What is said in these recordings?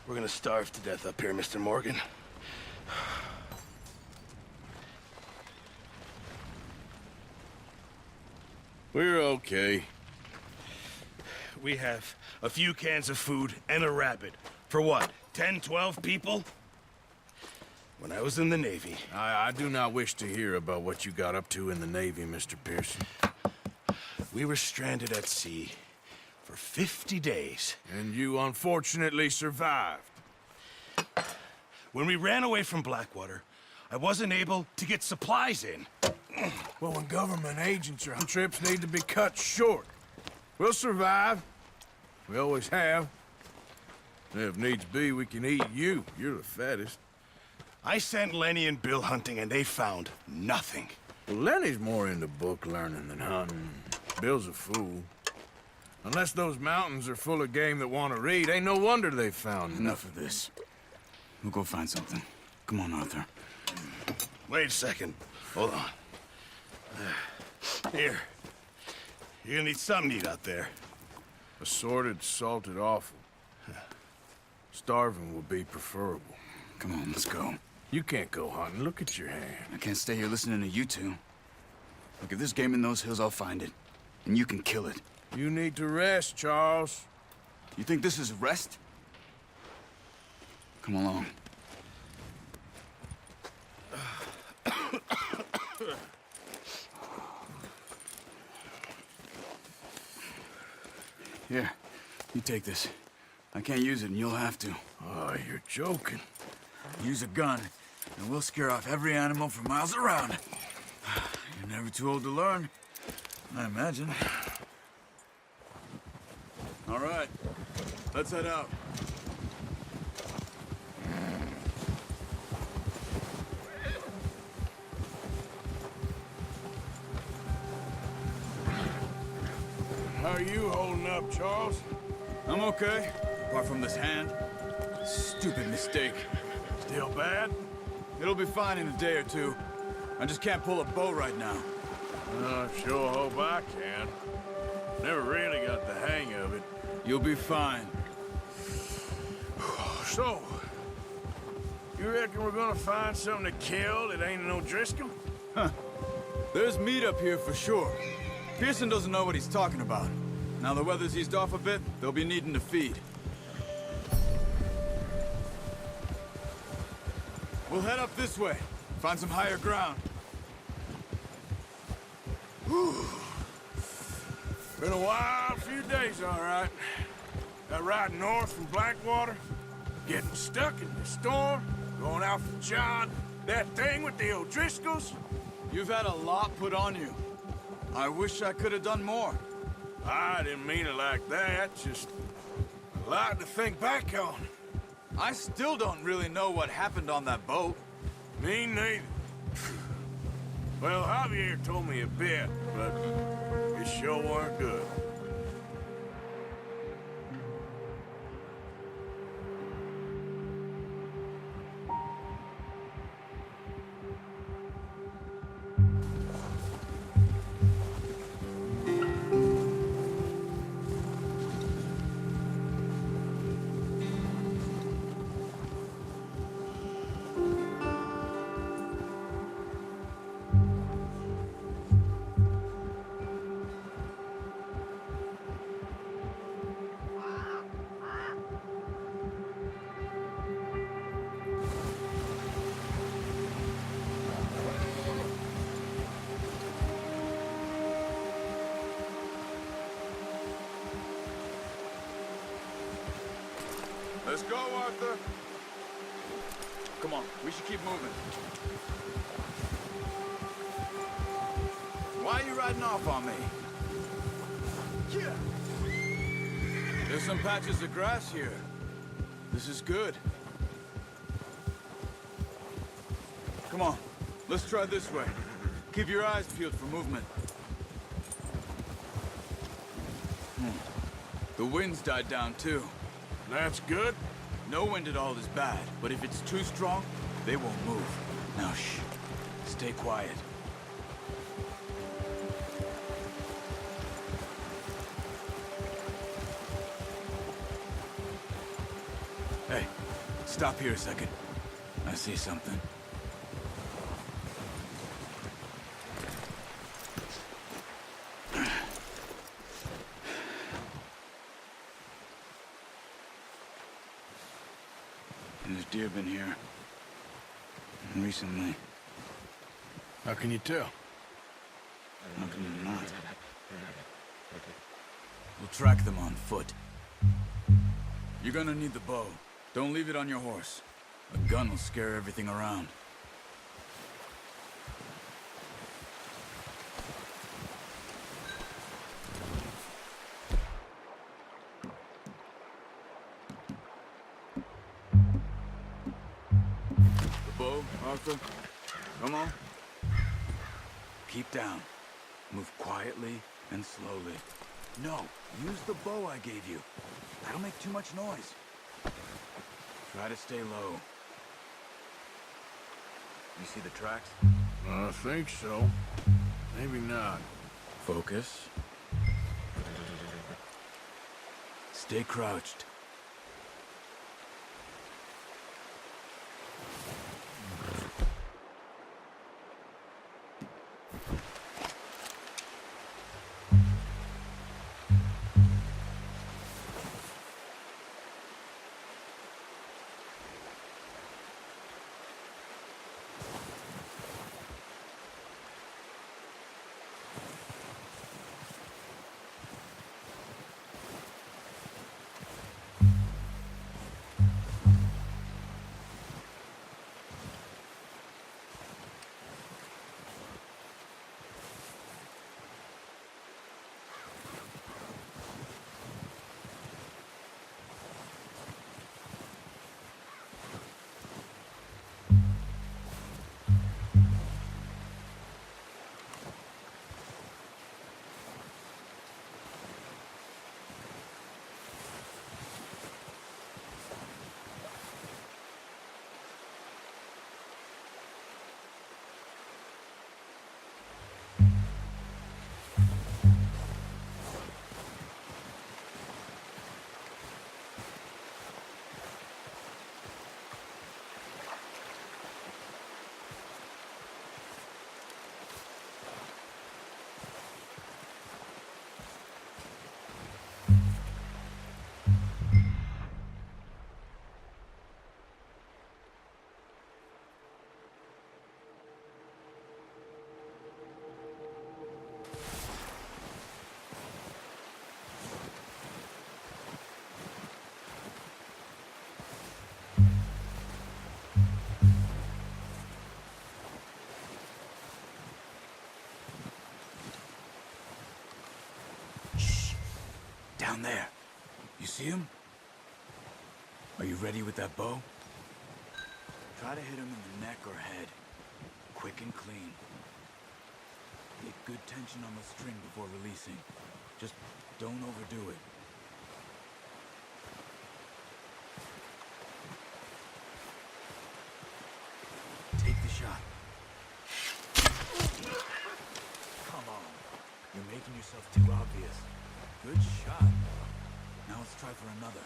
We're gonna starve to death up here, Mr. Morgan. We're okay. We have a few cans of food and a rabbit. For what, 10, 12 people? When I was in the Navy... I do not wish to hear about what you got up to in the Navy, Mr. Pearson. We were stranded at sea for 50 days. And you unfortunately survived. When we ran away from Blackwater, I wasn't able to get supplies in. Well, when government agents are on trips need to be cut short. We'll survive. We always have. And if needs be, we can eat you. You're the fattest. I sent Lenny and Bill hunting, and they found nothing. Well, Lenny's more into book learning than hunting. Bill's a fool. Unless those mountains are full of game that want to read, ain't no wonder they found Enough of this. We'll go find something. Come on, Arthur. Wait a second. Hold on. Here. You're gonna need something to eat out there. Assorted, salted offal. Starving will be preferable. Come on, let's go. You can't go hunting. Look at your hand. I can't stay here listening to you two. Look, if there's game in those hills, I'll find it. And you can kill it. You need to rest, Charles. You think this is rest? Come along. Here, you take this. I can't use it, and you'll have to. Oh, you're joking. Use a gun, and we'll scare off every animal for miles around. You're never too old to learn, I imagine. All right, let's head out. How are you holding up, Charles? I'm okay, apart from this hand. Stupid mistake. Still bad? It'll be fine in a day or two. I just can't pull a bow right now. I sure hope I can. Never really got the hang of it. You'll be fine. So, you reckon we're gonna find something to kill that ain't no Driscoll? Huh. There's meat up here for sure. Pearson doesn't know what he's talking about. Now the weather's eased off a bit, they'll be needing to feed. We'll head up this way. Find some higher ground. Whew. Been a wild few days, all right. That ride north from Blackwater, getting stuck in the storm, going out for John, that thing with the O'Driscolls. You've had a lot put on you. I wish I could have done more. I didn't mean it like that, just a lot to think back on. I still don't really know what happened on that boat. Me neither. Well, Javier told me a bit, but it sure weren't good. Let's go, Arthur. Come on, we should keep moving. Why are you riding off on me? Yeah. There's some patches of grass here. This is good. Come on, let's try this way. Keep your eyes peeled for movement. The wind's died down, too. That's good. No wind at all is bad, but if it's too strong, they won't move. Now, shh. Stay quiet. Hey, stop here a second. I see something. There's deer been here. Recently. How can you tell? How can you not? We'll track them on foot. You're gonna need the bow. Don't leave it on your horse. A gun will scare everything around. The bow, Arthur. Come on. Keep down. Move quietly and slowly. No, use the bow I gave you. That'll make too much noise. Try to stay low. You see the tracks? I think so. Maybe not. Focus. Stay crouched. Down there. You see him? Are you ready with that bow? Try to hit him in the neck or head. Quick and clean. Get good tension on the string before releasing. Just don't overdo it. Take the shot. Come on. You're making yourself too obvious. Good shot. Now let's try for another.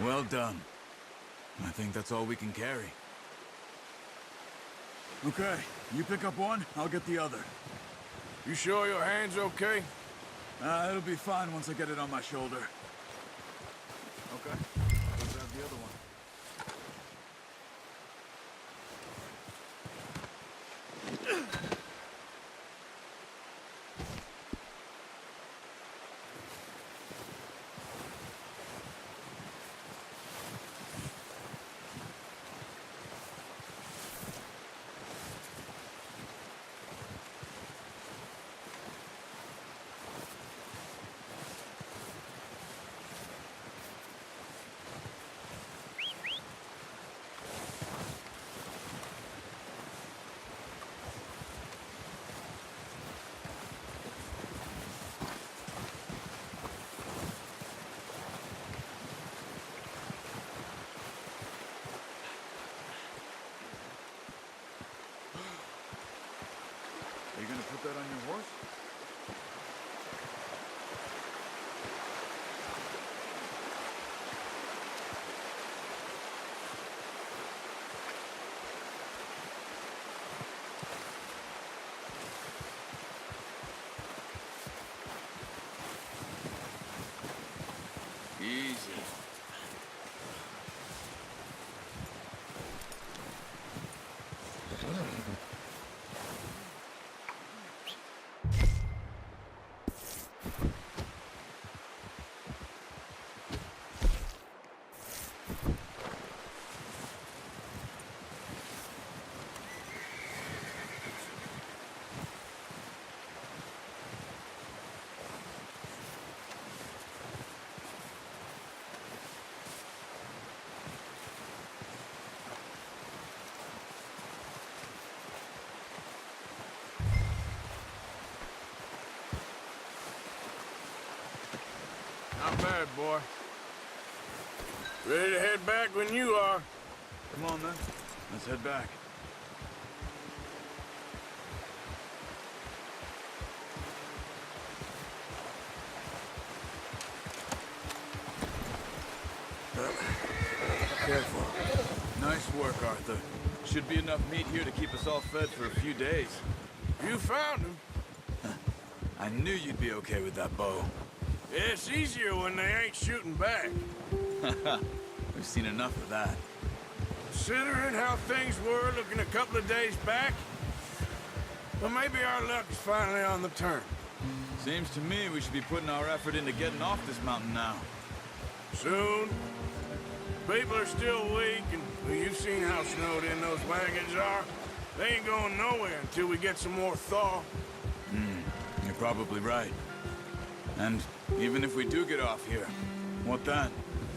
Well done. I think that's all we can carry. Okay, you pick up one, I'll get the other. You sure your hand's okay? It'll be fine once I get it on my shoulder. Okay, let's grab the other one. Are you gonna put that on your horse? Easy. Not bad, boy. Ready to head back when you are. Come on, then. Let's head back. Careful. Nice work, Arthur. Should be enough meat here to keep us all fed for a few days. You found him. I knew you'd be okay with that bow. It's easier when they ain't shooting back. We've seen enough of that. Considering how things were looking a couple of days back, well, maybe our luck is finally on the turn. Seems to me we should be putting our effort into getting off this mountain now. Soon. People are still weak, and well, you've seen how snowed in those wagons are. They ain't going nowhere until we get some more thaw. You're probably right. And even if we do get off here, what then?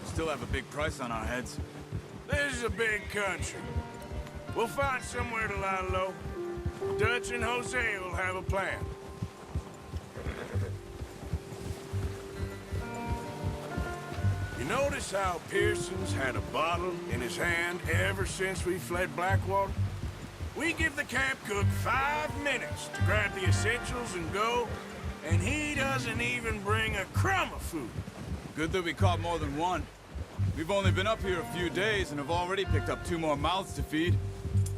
Still have a big price on our heads. This is a big country. We'll find somewhere to lie low. Dutch and Jose will have a plan. You notice how Pearson's had a bottle in his hand ever since we fled Blackwater? We give the camp cook 5 minutes to grab the essentials and go, and he doesn't even bring a crumb of food. Good that we caught more than one. We've only been up here a few days and have already picked up 2 more mouths to feed.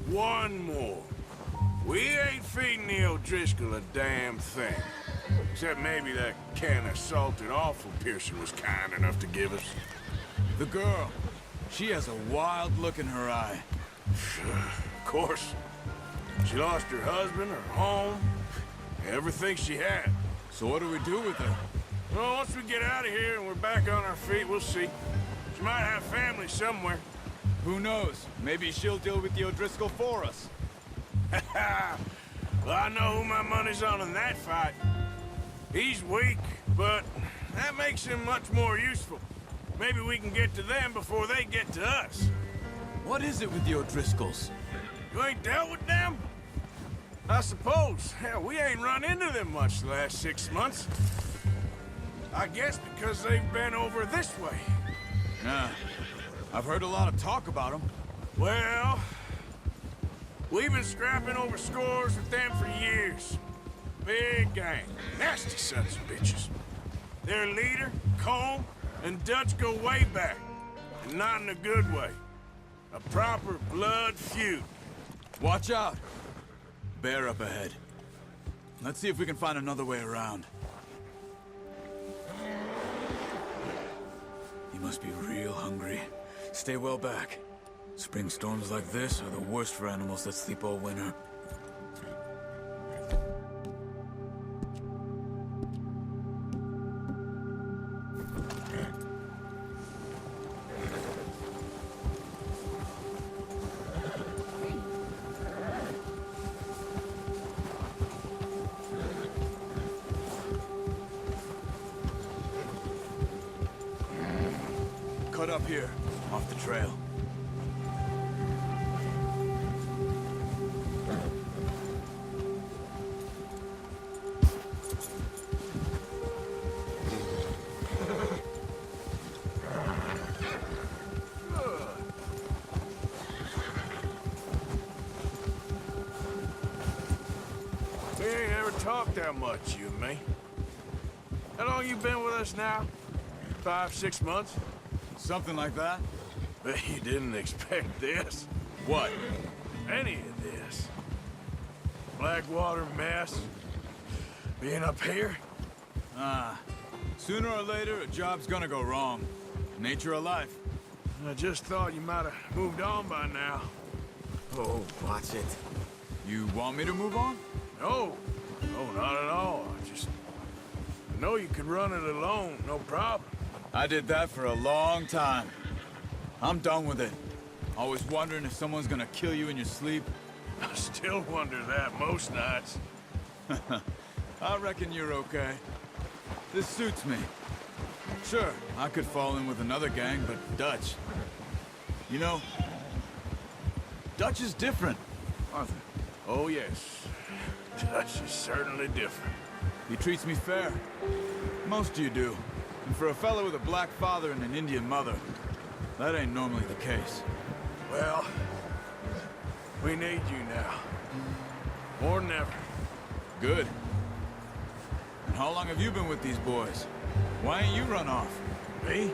One more. We ain't feeding the O'Driscoll a damn thing. Except maybe that can of salted offal Pearson was kind enough to give us. The girl. She has a wild look in her eye. Of course. She lost her husband, her home, everything she had. So what do we do with her? Well, once we get out of here and we're back on our feet, we'll see. She might have family somewhere. Who knows? Maybe she'll deal with the O'Driscoll for us. Well, I know who my money's on in that fight. He's weak, but that makes him much more useful. Maybe we can get to them before they get to us. What is it with the O'Driscolls? You ain't dealt with them? I suppose. Hell, we ain't run into them much the last 6 months. I guess because they've been over this way. Nah. I've heard a lot of talk about them. Well, we've been scrapping over scores with them for years. Big gang. Nasty sons of bitches. Their leader, Colm, and Dutch go way back. and not in a good way. A proper blood feud. Watch out! Bear up ahead. Let's see if we can find another way around. You must be real hungry. Stay well back. Spring storms like this are the worst for animals that sleep all winter. Cut up here, off the trail. We ain't ever talked that much, you and me. How long you been with us now? 5, 6 months? Something like that? Bet you didn't expect this. What? Any of this. Blackwater mess. Being up here? Sooner or later, a job's gonna go wrong. Nature of life. I just thought you might have moved on by now. Oh, watch it. You want me to move on? No. No, not at all. I know you could run it alone, no problem. I did that for a long time. I'm done with it. Always wondering if someone's gonna kill you in your sleep. I still wonder that most nights. I reckon you're okay. This suits me. Sure, I could fall in with another gang, but Dutch... You know, Dutch is different, Arthur. Oh, yes. Dutch is certainly different. He treats me fair. Most of you do. And for a fellow with a black father and an Indian mother, that ain't normally the case. Well, we need you now. More than ever. Good. And how long have you been with these boys? Why ain't you run off? Me?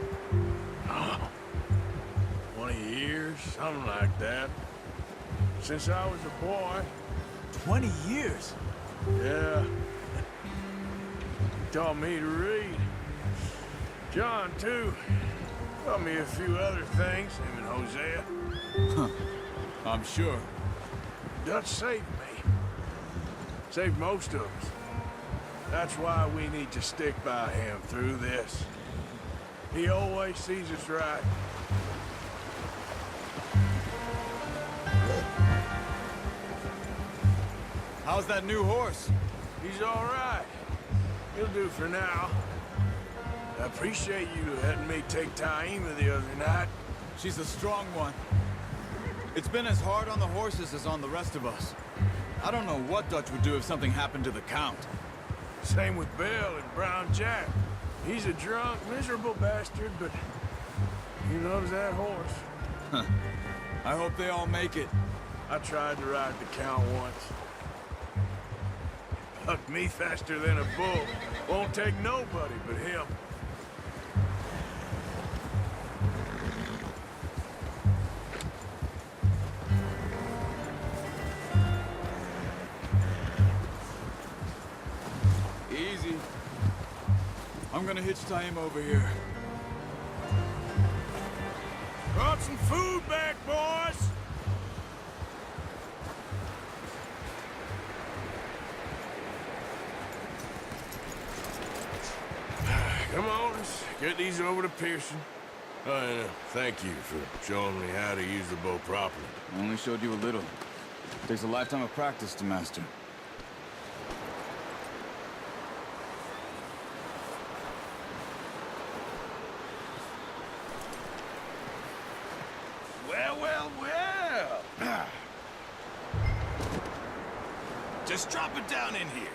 Oh, 20 years, something like that. Since I was a boy. 20 years? Yeah. Taught me to read. John, too. Taught me a few other things, him and Hosea. Huh. I'm sure. Dutch saved me. Saved most of us. That's why we need to stick by him through this. He always sees us right. How's that new horse? He's all right. He'll do for now. I appreciate you letting me take Taima the other night. She's a strong one. It's been as hard on the horses as on the rest of us. I don't know what Dutch would do if something happened to the Count. Same with Bill and Brown Jack. He's a drunk, miserable bastard, but he loves that horse. I hope they all make it. I tried to ride the Count once. Bucked me faster than a bull. Won't take nobody but him. Easy. I'm gonna hitch Taima over here. Brought some food back, boys! Come on, let's get these over to Pearson. And thank you for showing me how to use the bow properly. I only showed you a little. Takes a lifetime of practice to master. Well, well, well. Just drop it down in here.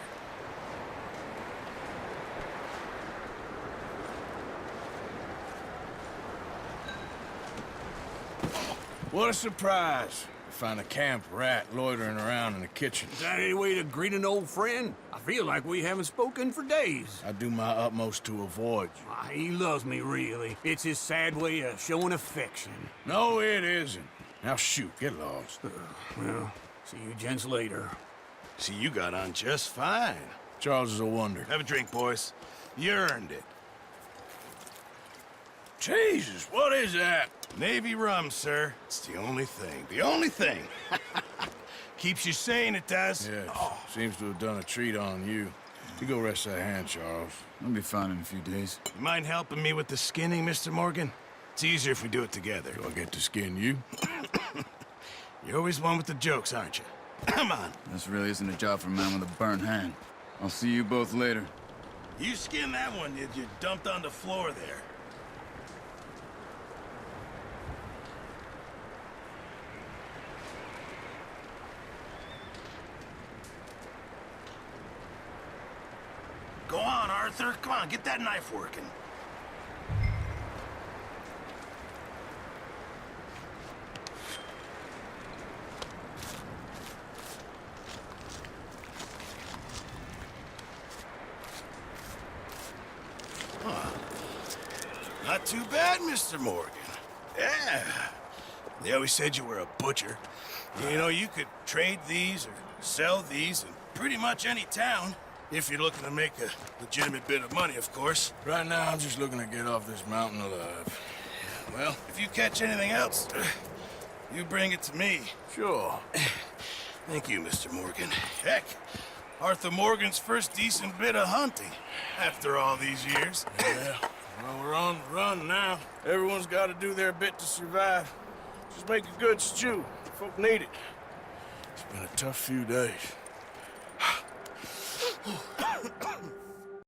What a surprise. To find a camp rat loitering around in the kitchen. Is that any way to greet an old friend? I feel like we haven't spoken for days. I do my utmost to avoid you. He loves me, really. It's his sad way of showing affection. No, it isn't. Now shoot, get lost. Well, see you gents later. See, you got on just fine. Charles is a wonder. Have a drink, boys. You earned it. Jesus, what is that? Navy rum, sir. It's the only thing. The only thing. Keeps you sane, it does. Yes, seems to have done a treat on you. You go rest that hand, Charles. I'll be fine in a few days. You mind helping me with the skinning, Mr. Morgan? It's easier if we do it together. Do I get to skin you? You're always one with the jokes, aren't you? Come on. This really isn't a job for a man with a burnt hand. I'll see you both later. You skinned that one you dumped on the floor there. Go on, Arthur. Come on, get that knife working. Not too bad, Mr. Morgan. Yeah. They always said you were a butcher. You know, you could trade these or sell these in pretty much any town. If you're looking to make a legitimate bit of money, of course. Right now, I'm just looking to get off this mountain alive. Well, if you catch anything else, you bring it to me. Sure. Thank you, Mr. Morgan. Heck, Arthur Morgan's first decent bit of hunting after all these years. Yeah. Well, we're on the run now. Everyone's got to do their bit to survive. Just make a good stew. Folk need it. It's been a tough few days.